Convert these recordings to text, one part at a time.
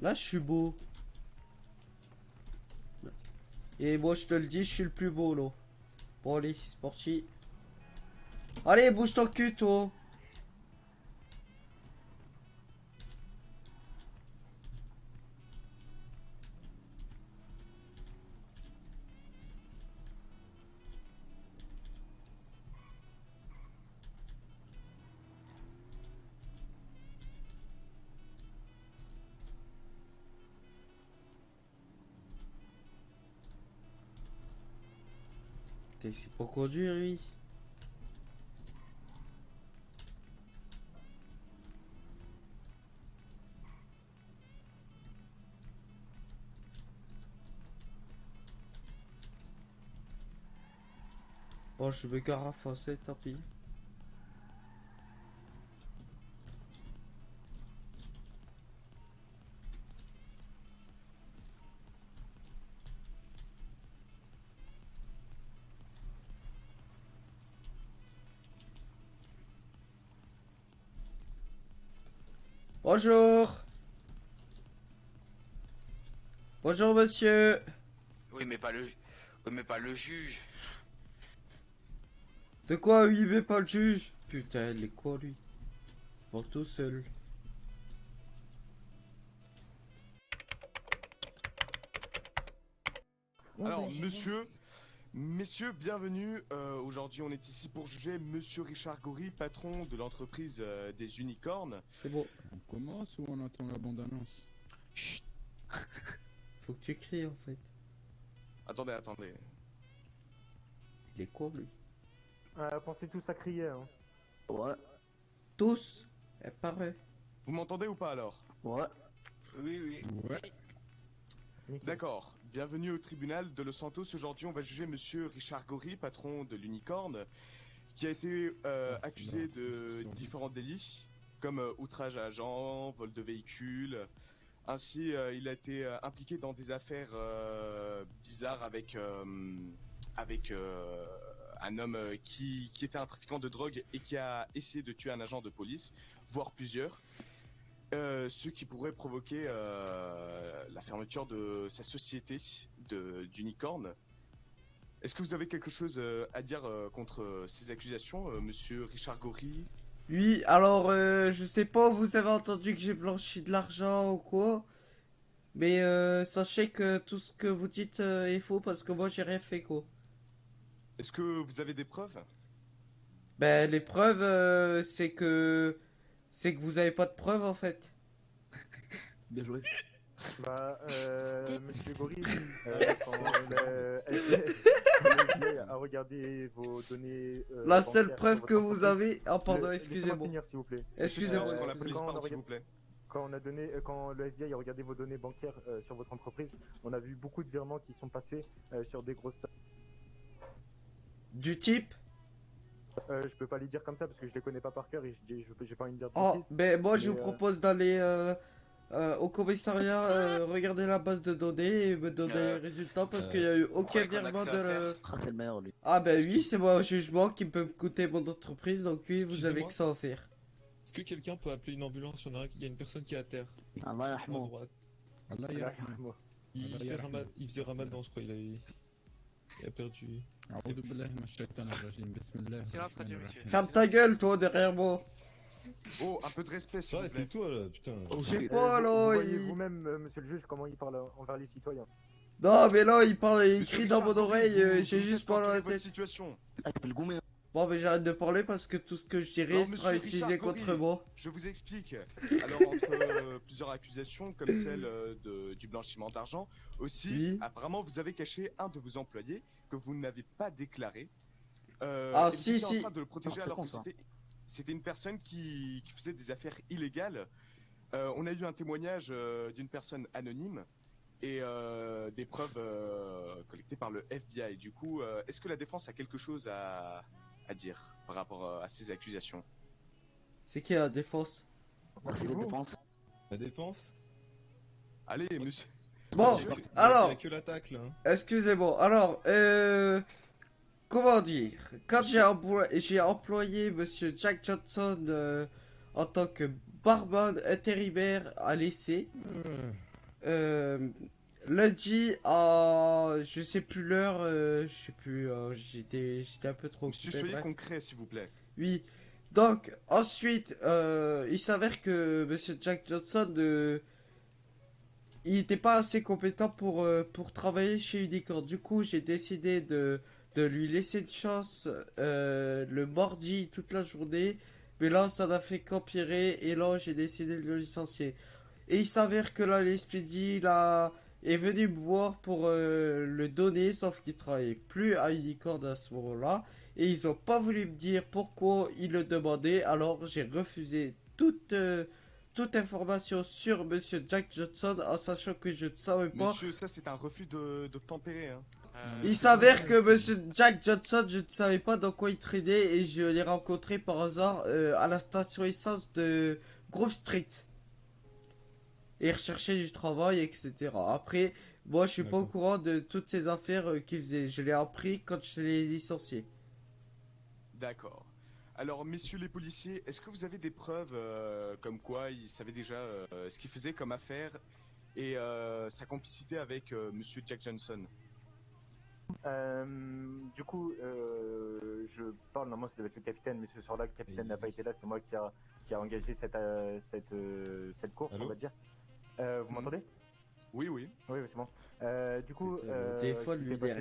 Là, je suis beau. Et moi, je te le dis, je suis le plus beau, là. Bon, allez, c'est parti. Allez, bouge ton cul, toi. Putain, c'est pas conduire, lui. Bon, je me gare à foncer, tant pis. Bonjour. Bonjour, monsieur. Oui, mais pas le juge. De quoi, oui, mais pas le juge? Putain, il est quoi, lui? Bon, tout seul. Alors, messieurs, bienvenue. Aujourd'hui, on est ici pour juger Monsieur Richard Gory, patron de l'entreprise des Unicornes. C'est bon. On commence ou on attend la bande-annonce? Chut. Faut que tu cries, en fait. Attendez. Il est quoi, lui? Pensez tous à crier. Hein. Ouais, Tous? Eh, pareil. Vous m'entendez ou pas alors? ouais. Oui. Ouais. Nickel. D'accord. Bienvenue au tribunal de Los Santos. Aujourd'hui, on va juger Monsieur Richard Gory, patron de l'Unicorne, qui a été accusé de différents délits, comme outrage à agent, vol de véhicule. Ainsi, il a été impliqué dans des affaires bizarres avec un homme qui était un trafiquant de drogue et qui a essayé de tuer un agent de police, voire plusieurs. Ce qui pourrait provoquer la fermeture de sa société d'Unicorne. Est-ce que vous avez quelque chose à dire contre ces accusations, Monsieur Richard Gory? Oui, alors, je sais pas, vous avez entendu que j'ai blanchi de l'argent ou quoi? Mais sachez que tout ce que vous dites est faux parce que moi j'ai rien fait, quoi. Est-ce que vous avez des preuves? Ben, les preuves, c'est que vous avez pas de preuves en fait. Bien joué. Monsieur Gory, quand le FBI a regardé vos données. La seule bancaires preuve sur que votre vous entreprise- avez. Ah, pardon, Laissez-moi excusez-moi. finir, s'il vous plaît. Excusez-moi. Quand la c'est police quand on parle, a s'il regardé- vous plaît. Quand le FBI a regardé vos données bancaires sur votre entreprise, on a vu beaucoup de virements qui sont passés sur des grosses sommes. Du type. Je peux pas les dire comme ça parce que je les connais pas par cœur et j'ai pas envie de dire de Oh, bêtises. ben moi je Mais, vous propose d'aller au commissariat, regarder la base de données et me donner les résultats parce qu'il y a eu aucun croyez qu'on a virement que ça à de. faire Ah, c'est le meilleur, lui. Ah, ben oui, Excuse- c'est moi un jugement qui peut me coûter mon entreprise donc oui, vous avez Excusez-moi. que ça à faire. Est-ce que quelqu'un peut appeler une ambulance? Il y a une personne qui est à terre. Allah À yarhamou. droite. Allah yarhamou. Il faisait ramadan, je crois. Il a perdu. أعوذ بالله من الشيطان الرجيم بسم الله Silence الرحمن radio, الرحيم. monsieur. Ferme ta gueule, toi, derrière moi. Oh, un peu de respect, s'il Ça, vous plaît. tais-toi là, putain. Je sais Vous pas, là. voyez il- vous-même, monsieur le juge, comment il parle envers les citoyens. Non, mais là, il parle, il Monsieur crie dans Richard mon Gory, oreille, vous j'ai faites juste pas enquêter la votre tête. situation. Ah, il fait le gourmet. Bon, mais j'arrête de parler parce que tout ce que je dirai Alors, sera monsieur utilisé Richard contre Gory, moi. Je vous explique. Alors, entre plusieurs accusations, comme celle du blanchiment d'argent, aussi, Oui. apparemment, vous avez caché un de vos employés que vous n'avez pas déclaré. Ah, et vous si, étiez si. en train de le protéger Non, c'est alors con, que ça. c'était une personne qui faisait des affaires illégales. On a eu un témoignage d'une personne anonyme et des preuves collectées par le FBI. Du coup, est-ce que la défense a quelque chose à dire par rapport à ces accusations? C'est qui la défense? Merci, la vous. défense. La défense? Allez, monsieur. Bon, Il y alors, a que l'attaque là. Hein. excusez-moi. Alors, comment dire? Quand j'ai employé monsieur Jack Johnson en tant que barman intérimaire à l'essai, euh, lundi à, je sais plus l'heure, je sais plus, j'étais un peu trop Monsieur, occupé, soyez bref. concret, s'il vous plaît. Oui. Donc, ensuite, il s'avère que Monsieur Jack Johnson, il n'était pas assez compétent pour travailler chez Unicorn. Du coup, j'ai décidé de lui laisser une chance le mardi toute la journée. Mais là, ça n'a fait qu'empirer. Et là, j'ai décidé de le licencier. Et il s'avère que là, l'Expédie est venu me voir pour le donner. Sauf qu'il travaillait plus à Unicorn à ce moment-là. Et ils n'ont pas voulu me dire pourquoi ils le demandaient. Alors, j'ai refusé toute information sur Monsieur Jack Johnson en sachant que je ne savais pas. Monsieur, ça c'est un refus de tempérer. Hein. Il s'avère que Monsieur Jack Johnson, je ne savais pas dans quoi il traînait et je l'ai rencontré par hasard à la station essence de Grove Street. Et il recherchait du travail, etc. Après, moi je suis pas au D'accord. courant de toutes ces affaires qu'il faisait. Je l'ai appris quand je l'ai licencié. D'accord. Alors, messieurs les policiers, est-ce que vous avez des preuves comme quoi il savait déjà ce qu'il faisait comme affaire et sa complicité avec Monsieur Jack Johnson? Du coup, je parle, normalement ça devait être le capitaine, mais ce soir-là, le capitaine n'a pas été là, c'est moi qui a engagé cette course, Allô on va dire. Vous m'entendez? Oui, oui. Oui, oui, c'est bon. Du coup, Putain, le téléphone, ce qui lui, s'est passé,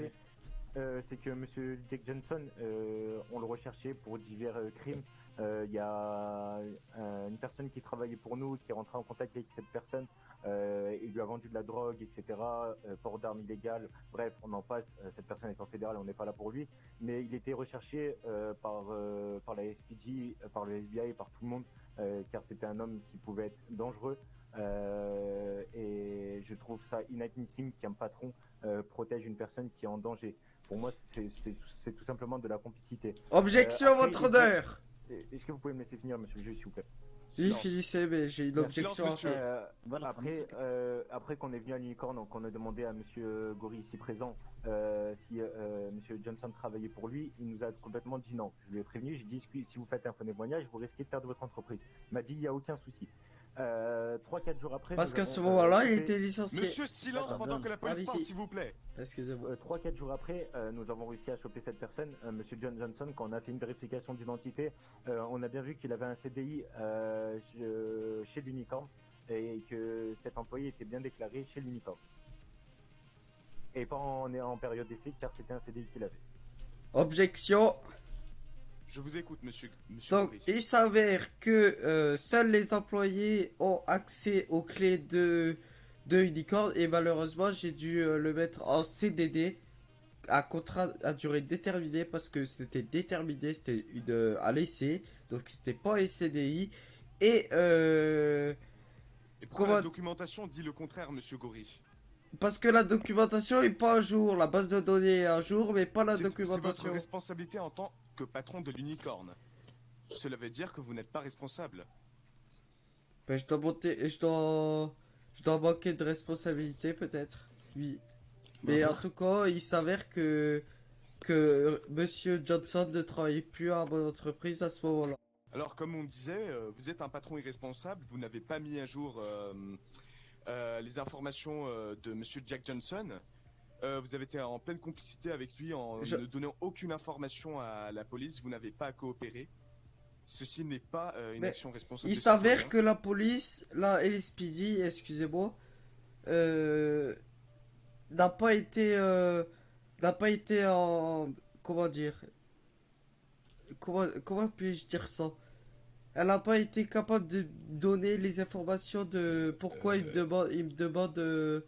derrière. c'est que Monsieur Jack Johnson, on le recherchait pour divers crimes. Il y a une personne qui travaillait pour nous, qui est rentrée en contact avec cette personne. Il lui a vendu de la drogue, etc. Port d'armes illégales. Bref, on en passe. Cette personne est en fédéral, on n'est pas là pour lui. Mais il était recherché par la SPG, par le FBI, par tout le monde, car c'était un homme qui pouvait être dangereux. Et je trouve ça inadmissible qu'un patron protège une personne qui est en danger. Pour moi, c'est tout simplement de la complicité. Objection, Après, votre il dit- honneur. Est-ce que vous pouvez me laisser finir, monsieur le juge, s'il vous plaît? Oui, Silence. finissez, mais j'ai une Merci. objection à Silence, monsieur. faire. Voilà, Après, après qu'on est venu à l'Unicorn, donc on a demandé à monsieur Gori ici présent si monsieur Johnson travaillait pour lui, il nous a complètement dit non. Je lui ai prévenu, j'ai dit si vous faites un faux témoignage, vous risquez de perdre votre entreprise. Il m'a dit il n'y a aucun souci. 3-4 jours après, Parce nous qu'à avons, ce moment-là, il chopé- était licencié. Monsieur, silence Attends, pendant que la police allez-y. parle, s'il vous plaît. Excusez-moi. 3-4 jours après, nous avons réussi à choper cette personne, Monsieur John Johnson. Quand on a fait une vérification d'identité, on a bien vu qu'il avait un CDI chez l'Unicorn et que cet employé était bien déclaré chez l'Unicorn. Et pas en période d'essai, car c'était un CDI qu'il avait. Objection. Je vous écoute, monsieur Donc, Gori. il s'avère que seuls les employés ont accès aux clés de Unicorn et malheureusement, j'ai dû le mettre en CDD à contrat à durée déterminée parce que c'était déterminé, c'était à l'essai, donc c'était pas un CDI. Et Et pourquoi comment- la documentation dit le contraire, monsieur Gori? parce que la documentation est pas à jour, la base de données est à jour, mais pas la C'est votre documentation. responsabilité en tant que patron de l'Unicorn. Cela veut dire que vous n'êtes pas responsable. Ben, je dois manquer de responsabilité peut-être. Oui. Mais en tout cas, il s'avère que Monsieur Johnson ne travaillait plus à mon entreprise à ce moment-là. Alors, comme on disait, vous êtes un patron irresponsable, vous n'avez pas mis à jour les informations de monsieur Jack Johnson. Vous avez été en pleine complicité avec lui en ne donnant aucune information à la police, vous n'avez pas à coopérer. Ceci n'est pas une Mais action responsable. Il de s'avère citoyen. que la police, la LSPD, excusez-moi, n'a pas été en, comment dire, comment puis-je dire ça? Elle n'a pas été capable de donner les informations de pourquoi il me demande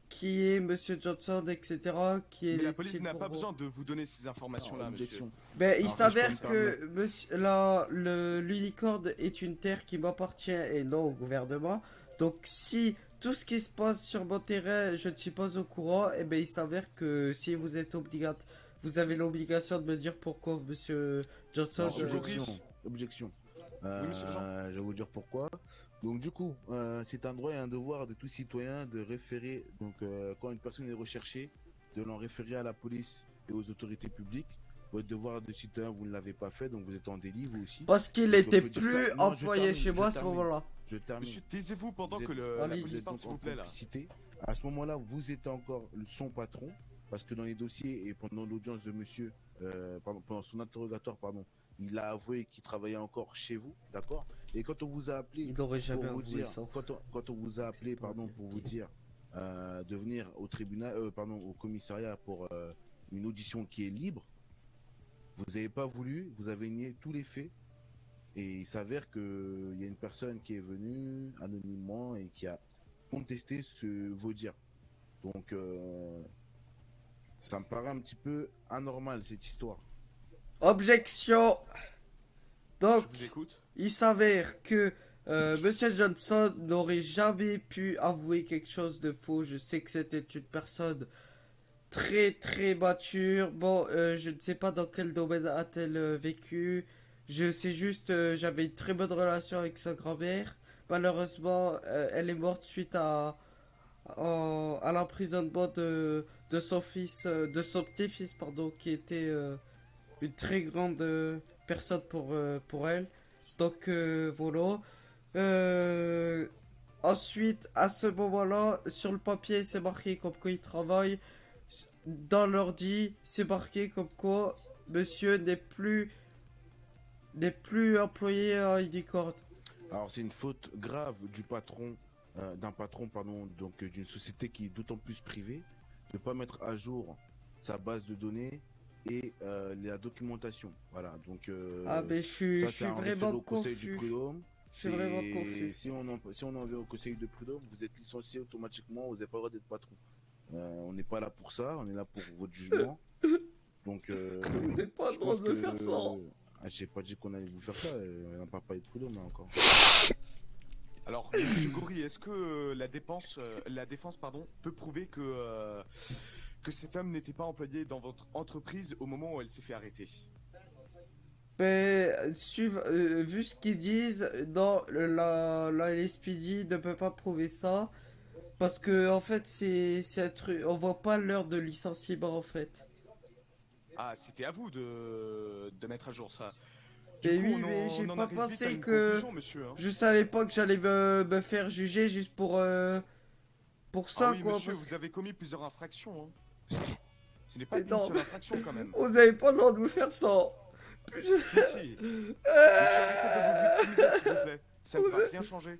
qui est Monsieur Johnson, etc. Qui est Mais la les police types n'a pour pas moi. besoin de vous donner ces informations-là, monsieur. Objection. Ben, il Alors, s'avère si je peux me que l'unicorne est une terre qui m'appartient et non au gouvernement. Donc, si tout ce qui se passe sur mon terrain, je ne suis pas au courant, et ben, il s'avère que si vous êtes vous avez l'obligation de me dire pourquoi Monsieur Johnson. Monsieur Gori. Objection. Oui, monsieur Jean. Je vais vous dire pourquoi. Donc du coup, c'est un droit et un devoir de tout citoyen de référer, donc quand une personne est recherchée, de l'en référer à la police et aux autorités publiques. Votre devoir de citoyen, vous ne l'avez pas fait, donc vous êtes en délit, vous aussi. Parce qu'il Donc, on était peut dire plus ça. Non, je employé termine, chez moi à je ce termine. moment-là. Je termine. Monsieur, taisez-vous pendant Vous que êtes- la allez-y. police Vous êtes parle, donc s'il en vous plaît, là. complicité. À ce moment-là, vous étiez encore son patron, parce que dans les dossiers et pendant l'audience de monsieur, pendant son interrogatoire, pardon, il a avoué qu'il travaillait encore chez vous, d'accord? Et quand on vous a appelé Il n'aurait pour jamais vous avoué dire, ça. quand on vous a appelé, pardon, pour vous dire de venir au tribunal, pardon, au commissariat pour une audition qui est libre, vous n'avez pas voulu, vous avez nié tous les faits. Et il s'avère qu'il y a une personne qui est venue anonymement et qui a contesté vos dires. Donc, ça me paraît un petit peu anormal cette histoire. Objection. Donc, Je vous écoute. il s'avère que Monsieur Johnson n'aurait jamais pu avouer quelque chose de faux. Je sais que c'était une personne très très mature. Bon, je ne sais pas dans quel domaine a-t-elle vécu. Je sais juste, j'avais une très bonne relation avec sa grand-mère. Malheureusement, elle est morte suite à l'emprisonnement de son fils, de son petit-fils, pardon, qui était une très grande personne pour elle. Donc voilà. Ensuite, à ce moment-là, sur le papier, c'est marqué comme quoi il travaille. Dans l'ordi, c'est marqué comme quoi monsieur n'est plus employé à Unicorn. Alors, c'est une faute grave du patron, d'un patron, pardon, donc d'une société qui est d'autant plus privée, de ne pas mettre à jour sa base de données et la documentation. Voilà, donc Ah, mais je ça, suis c'est un référé vraiment au conseil du confus. prud'homme. Je suis vraiment confus. Si on en vient au conseil de prud'homme, vous êtes licencié automatiquement, vous n'avez pas le droit d'être patron. On n'est pas là pour ça, on est là pour votre jugement. Donc, Vous n'êtes pas le je droit pense de me que- faire ça. Ah, j'ai pas dit qu'on allait vous faire ça, on n'a pas parlé de prud'homme là encore. Alors, monsieur Goury, est-ce que la défense, pardon, peut prouver que cet homme n'était pas employé dans votre entreprise au moment où elle s'est fait arrêter? Mais vu ce qu'ils disent, non, la LSPD ne peut pas prouver ça. Parce que en fait c'est un truc, on voit pas l'heure de licenciement en fait. Ah, c'était à vous de mettre à jour ça. Et Du coup, oui, mais j'ai on en pas arrive vite à pensé une que conclusion, monsieur. Hein. je savais pas que j'allais me faire juger juste pour ça Ah oui, quoi. monsieur, Parce vous avez commis plusieurs infractions. Hein. Ce n'est pas Mais une non. seule infraction quand même. que vous avez pas le droit de me faire ça. Si, si. Monsieur, arrêtez de vous victimiser, s'il vous plaît. Ça ne va rien changer.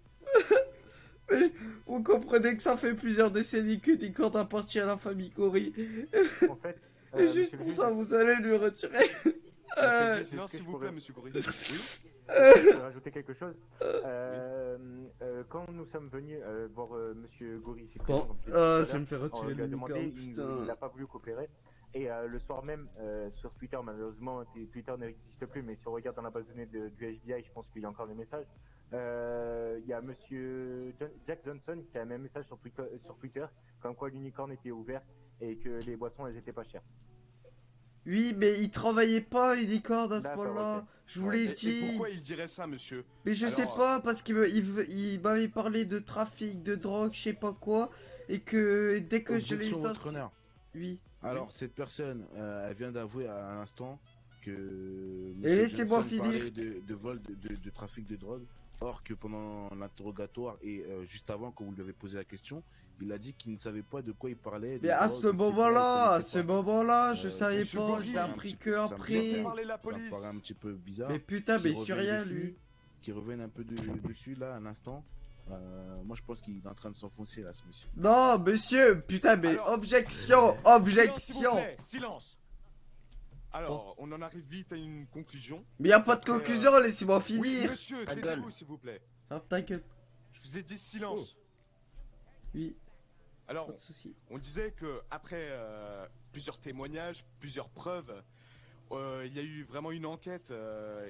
Mais vous comprenez que ça fait plusieurs décennies que Nicord appartient à la famille Cory. En fait, Et juste monsieur le pour juge, ça, vous allez lui retirer. Monsieur le juge, Silence, est-ce que s'il je vous pourrais- plaît, monsieur Goury. Oui. je peux rajouter quelque chose. Quand nous sommes venus voir monsieur Goury, c'est Bon, comme je l'ai dit tout à je vais me faire l'heure, on retirer lui a le demandé, Nicord, il putain. n'a pas voulu coopérer. Et le soir même, sur Twitter, malheureusement, Twitter n'existe plus, mais si on regarde dans la base de données du FBI, je pense qu'il y a encore des messages. Il y a monsieur Jack Johnson qui a un même message sur Twitter, comme quoi l'unicorn était ouvert et que les boissons, elles étaient pas chères. Oui, mais il travaillait pas Unicorn à ce D'accord, moment-là. ok. Je vous l'ai Et dit. pourquoi il dirait ça, monsieur? Mais je sais Alors, pas, parce il m'avait parlé de trafic, de drogue, je sais pas quoi. Et que dès que je l'ai Objection, votre licencié. honneur. Oui. Alors, cette personne, elle vient d'avouer à l'instant que. Et laissez-moi Johnson finir. parlait de vol, de trafic de drogue. Or que pendant l'interrogatoire et juste avant, quand vous lui avez posé la question, il a dit qu'il ne savait pas de quoi il parlait. Mais à ce moment-là, je savais Monsieur pas, Goury, je l'ai appris que ça me après. Laissez parler la Ça me police. paraît un petit peu bizarre. Mais putain, qu'il mais sur revienne rien dessus, lui. Qu'il revienne un peu dessus là à l'instant. Moi je pense qu'il est en train de s'enfoncer là, ce monsieur. Non, monsieur, putain, mais Alors- objection, Silence, s'il vous objection. plaît, silence. Alors, on en arrive vite à une conclusion. Mais y a pas de Après, conclusion, laissez-moi Oui, finir. monsieur, Ta taisez-vous, gueule. s'il vous plaît. Ferme ta gueule. Je vous ai dit silence. Oui, Alors, pas de soucis. on disait que après plusieurs témoignages, plusieurs preuves, il y a eu vraiment une enquête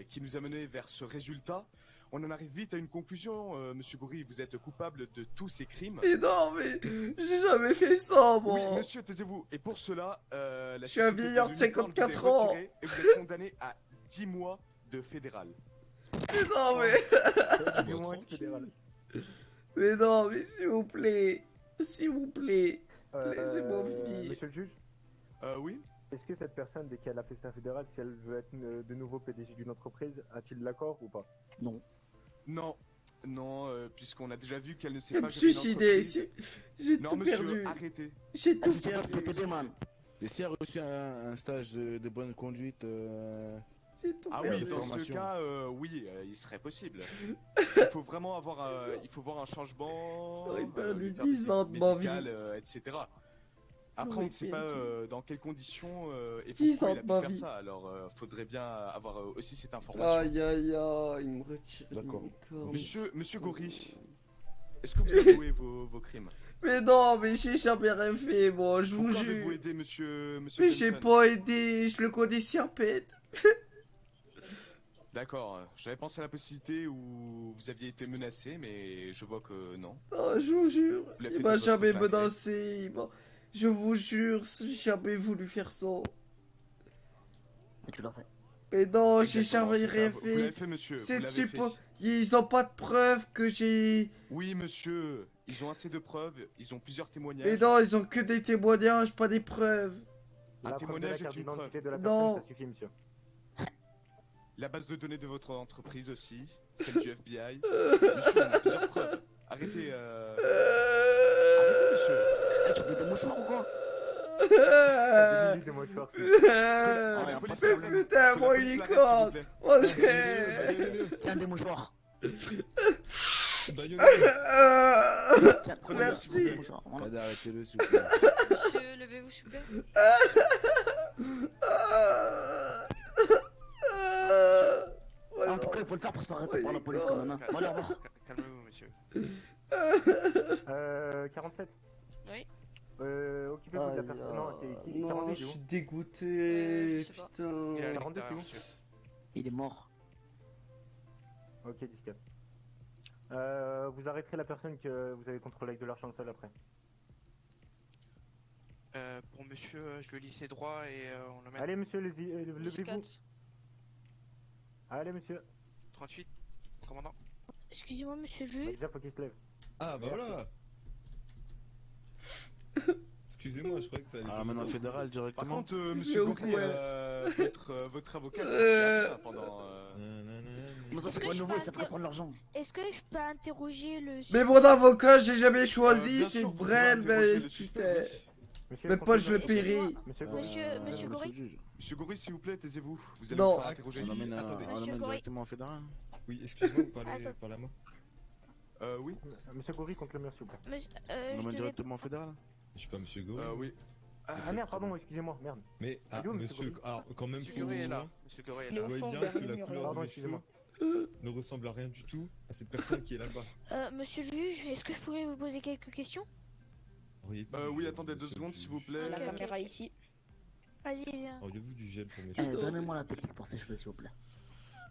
qui nous a mené vers ce résultat. On en arrive vite à une conclusion, monsieur Goury, vous êtes coupable de tous ces crimes. Mais non, mais j'ai jamais fait ça, Oui, moi. monsieur, taisez-vous. Et pour cela, la Je suis un société vieillard de l'Unicorn vous est 54 ans. retirée et vous êtes condamné à 10 mois de fédéral. Mais non, mais. Du moins, fédéral. Mais non, mais s'il vous plaît. S'il vous plaît. Euh, Laissez-moi finir. Monsieur le juge, Oui. Est-ce que cette personne, dès qu'elle a fait sa fédérale, si elle veut être de nouveau PDG d'une entreprise, a-t-il l'accord ou pas? Non. Non, non, puisqu'on a déjà vu qu'elle ne Je sait vais pas me gérer une suicider. entreprise. J'ai Non, tout monsieur, perdu. arrêtez. J'ai tout Si tu perdu. pour t'aider, man. Et si elle a reçu un stage de bonne conduite, J'ai tout Ah perdu. oui, dans ce Formation. cas, oui, il serait possible. Il faut vraiment avoir, il faut voir un changement, J'aurais perdu lui faire 10 des ans de ma vie. médicales, etc. Après, on J'aurais ne sait pas perdu. dans quelles conditions et 10 pourquoi ans il a de pu ma faire vie. ça. Alors, faudrait bien avoir aussi cette information. Aïe aïe aïe, il me retire D'accord. l'unicorne. Monsieur Gori, est-ce que vous avouez vos crimes? Mais non, mais j'ai jamais rien fait, moi, je vous Pourquoi avez-vous jure. aidé monsieur Mais j'ai Johnson? pas aidé, je le connaissais à peine. D'accord, j'avais pensé à la possibilité où vous aviez été menacé, mais je vois que non. Oh, je vous jure, Vous l'avez fait il de m'a votre jamais plein gré. menacé. Je vous jure, j'ai jamais voulu faire ça. Mais tu l'as fait. Mais non, j'ai Exactement, jamais c'est ça. rien Vous l'avez fait. fait, monsieur. C'est Vous l'avez fait. Ils ont pas de preuves que j'ai. Oui, monsieur. Ils ont assez de preuves. Ils ont plusieurs témoignages. Mais non, ils ont que des témoignages, pas des preuves. Un La preuve de la témoignage carte est une d'identité preuve. de la Non. personne, ça suffit, monsieur. La base de données de votre entreprise aussi. Celle du FBI. Monsieur, on a plusieurs preuves. Arrêtez, Arrêtez, monsieur. Eh, tu veux des mouchoirs ou quoi? Des mouchoirs, Que la police Mais l'arrête. putain, Que la mon police l'arrête, s'il licorne. vous plaît. Oh, c'est- Tiens, des mouchoirs. Baïonné. Tiens, Prenez-le, s'il vous plaît. des mouchoirs. Voilà. Kader, arrêtez-le, s'il vous plaît. Monsieur, levez-vous s'il vous plaît. En tout cas, il faut le faire pour se faire arrêter par la police quand même. Hein. Bon, allez, au revoir. Calmez-vous, monsieur. 47. Oui. Occupez-vous de la Aïe, personne. Non, c'est qui? non, 42, je du coup. suis dégoûté, je sais pas. putain. Il est à 42, l'extérieur, c'est monsieur. Il est mort. Ok, 14. Vous arrêterez la personne que vous avez contrôlée avec de l'argent seul après. Pour monsieur, je le lis ses droits et on le met. Allez, monsieur, levez-vous. 4. Allez, monsieur. 38, commandant. Excusez-moi, monsieur le Bah, juge. déjà, faut qu'il se lève. Ah bah voilà. Excusez-moi, je croyais que ça allait. Ah, maintenant fédéral Par directement. contre, monsieur Mais Gori, ouais. votre avocat, c'est bien pendant. Mais ça, c'est Est-ce que pas je nouveau, peux il sait pas prendre l'argent. Est-ce que je peux interroger le... Mais mon avocat, j'ai jamais choisi, bien c'est sûr, vous Brel, pouvez interroger mais le suspect, putain. oui. Monsieur Mais le pas je le contrôleur. péris. Monsieur, Monsieur Gori. le juge. Monsieur Gori, s'il vous plaît, taisez-vous. Vous allez Non. me faire interroger. Ah, On l'emmène attendez. on Monsieur l'emmène Gori. directement en fédéral. Oui, excuse-moi, vous parlez Attends. par la moi. Oui. Monsieur Gori contre le mur, s'il vous plaît. Monsieur, On je l'emmène devais... directement en fédéral. Je suis pas Monsieur Go. Oui. Ah merde, pardon, excusez-moi, merde. Mais ah, Allô, monsieur monsieur, Gori. alors quand même, Monsieur faut. Gori est là. Monsieur Gori est Il est là. au Vous voyez fond, bien que derrière la le mur, couleur Pardon, de mes cheveux excusez-moi. ne ressemble à rien du tout à cette personne qui est là-bas. Monsieur le juge, est-ce que je pourrais vous poser quelques questions? Auriez-vous Oui, du attendez gel, 2 monsieur secondes, le s'il vous juge plaît. La Ok, ok. caméra ici. Vas-y, viens. Auriez-vous du gel pour mes Eh, cheveux? donnez-moi la technique pour ses cheveux, s'il vous plaît.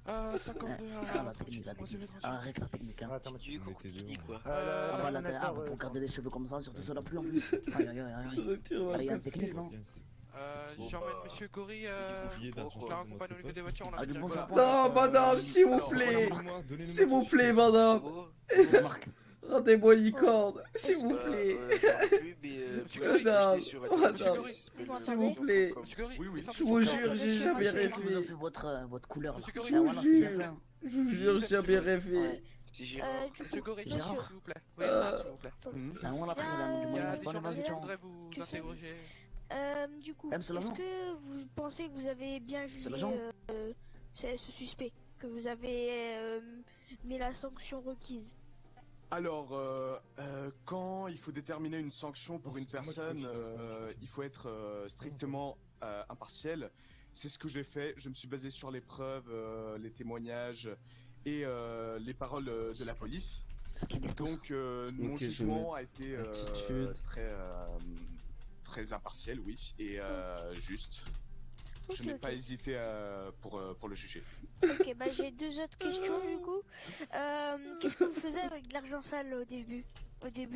52. Ah, la technique, la technique. Ah, règle la technique, hein. Attends, monsieur. Vous mettez dehors. quoi. Ah, bah, la d'accord, technique, pour garder les cheveux comme ça, surtout sur la pluie en plus. Aïe, aïe, aïe, aïe. Retire ma Ah, il y a une casquette. technique, non? J'emmène monsieur Gori Billet d'argent pour faire accompagner au niveau des voitures. On Ah, a du bien bon voilà. shampoing. Non, madame, s'il vous alors, plaît. Donnez-moi- donnez-moi S'il vous tout plaît, suite. madame. Marc. Rendez-moi licorne, s'il vous plaît. Monsieur Gori, Madame, Monsieur madame, Gori, s'il vous plaît. Monsieur Gori, Oui, oui. descendez Je sur vous le jure, plan. j'ai jamais C'est qui vous a rêvé. fait votre couleur, là? Monsieur Gori, Ah, voilà, c'est bien jure. fait, hein. Je vous jure, j'ai jamais rêvé. Si Du Monsieur coup, Gori, Gérard. s'il vous plaît. Oui, ça, s'il vous plaît. Ah, on l'a pris, là, du Il y moyen a âge. des Bon, gens vas-y, qui tiens. voudraient vous Que c'est- interroger. Du coup, Ah, c'est est-ce l'agent. que vous pensez que vous avez bien jugé l'agent. ce suspect? Que vous avez mis la sanction requise? Alors, quand il faut déterminer une sanction pour Non, une c'est moi qui personne, fais le choix. il faut être strictement impartiel. C'est ce que j'ai fait. Je me suis basé sur les preuves, les témoignages et les paroles de la police. C'est ce qu'ils disent tous. Donc, mon Ok, je jugement vais a été attitude. très impartiel, oui, et juste. Je Ok, n'ai ok. pas hésité pour le juger. Ok, bah j'ai deux autres questions du coup. Qu'est-ce que vous faisiez avec de l'argent sale au début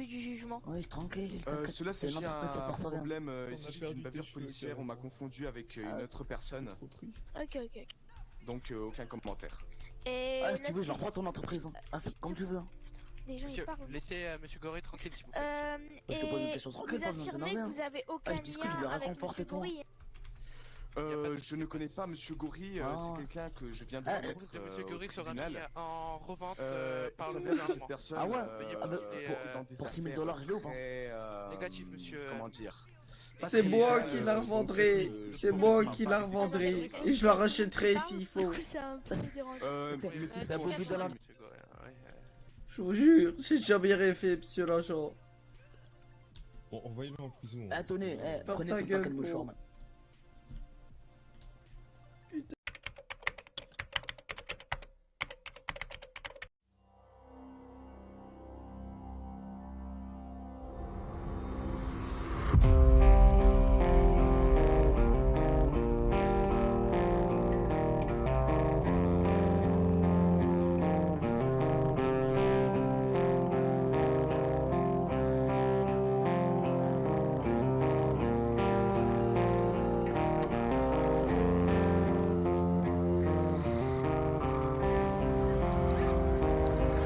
du jugement? Oui, tranquille, t'inquiète. Cela C'est s'agit l'entreprise, c'est d'un persévère. problème. On a Il s'agit perdu d'une tes bavure cheveux, policière. On m'a carrément. confondu avec une autre C'est personne. trop triste. Ok, ok, ok. Donc, aucun commentaire. Et Ah, si tu la veux, je plus- reprends ton entreprise. Hein. Ah, c'est comme tu veux. hein. Les gens ils Monsieur, parlent. laissez Monsieur Gori tranquille, s'il vous plaît. Je te pose une Et question vous tranquille, pas besoin de affirmez s'énerver, que hein. vous avez aucun je discute, je le lien avec réconforte et Monsieur tout. Gori. Je ne connais pas Monsieur Gori, c'est quelqu'un que je viens de mettre Monsieur au Gori sera mis tribunal. en revente par il le s'avère que cette gouvernement. personne, Ah ouais dans des pour 6 000 affaires $, je l'ai ou pas très, Négatif, monsieur. Comment dire? C'est moi qui la euh, revendrai. je C'est pense moi que qui ça la va pas revendrai. être Et je la rachèterai s'il faut. Du coup, c'est un peu dérangeant. C'est un peu plus de la... Monsieur Gori, ouais, Je vous jure, j'ai jamais rien fait, monsieur l'agent. Bon, envoyez-le en prison. Eh, tenez, Ferme prenez ta tout le gueule, paquet de gros. mouchoirs, man.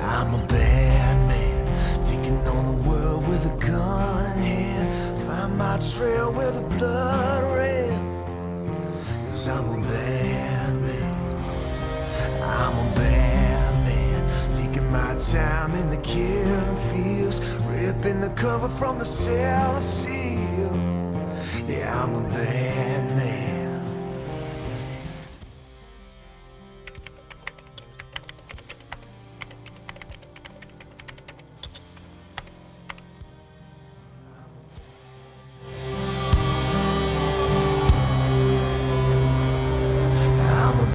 I'm a bad man, taking on the world with a gun in hand. Find my trail where the blood ran. Cause I'm a bad man. I'm a bad man, taking my time in the killing fields, ripping the cover from the cell seal. Yeah, I'm a bad man.